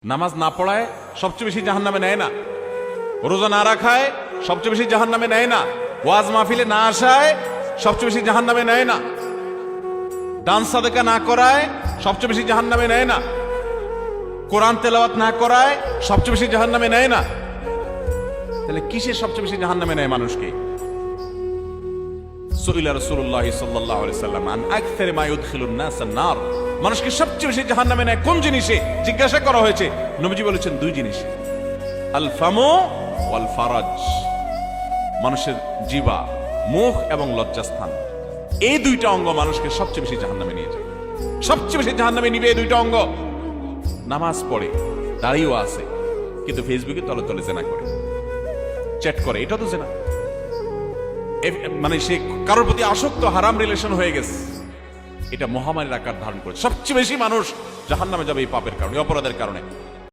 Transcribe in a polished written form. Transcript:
নামাজ না পড়ায় সবচেয়ে বেশি জাহান্নামে নেয় না, রোজা না রাখায় সবচেয়ে বেশি জাহান্নামে নেয় না, ওয়াজ মাহফিলে না আসায় সবচেয়ে বেশি জাহান্নামে নেয় না, দান সাদেকা না করায় সবচেয়ে বেশি জাহান্নামে নেয় না, কোরআন তেলাওয়াত না করায় সবচেয়ে বেশি জাহান্নামে নেয় না। তাহলে কিসের সবচেয়ে বেশি জাহান্নামে নেয় মানুষকে? সুইলা রাসূলুল্লাহ সাল্লাল্লাহু আলাইহি সাল্লাম আন আকসারি মা ইউদখিলুন নাস আন-নার, মানুষকে সবচেয়ে বেশি জাহান্নামে নেয় কোন জিনিসে জিজ্ঞাসা করা হয়েছে। নবীজি বলেছেন দুই জিনিস, আল ফামু ওয়াল ফারাজ, মানুষের জিহ্বা, মুখ এবং লজ্জাস্থান, এই দুইটা অঙ্গ মানুষকে সবচেয়ে বেশি জাহান্নামে নিয়ে যায়। সবচেয়ে বেশি জাহান্নামে নিবে এই দুইটা অঙ্গ। নামাজ পড়ে, দাঁড়িয়েও আছে, কিন্তু ফেসবুকে তলে তলে জেনা করে, চ্যাট করে, এটা তো জেনা। মানে সে কারোর প্রতি আসক্ত, হারাম রিলেশন হয়ে গেছে। এটা মহামারীর আকার ধারণ করে। সবচেয়ে বেশি মানুষ জাহান্নামে যাবে এই পাপের কারণে, অপরাধের কারণে।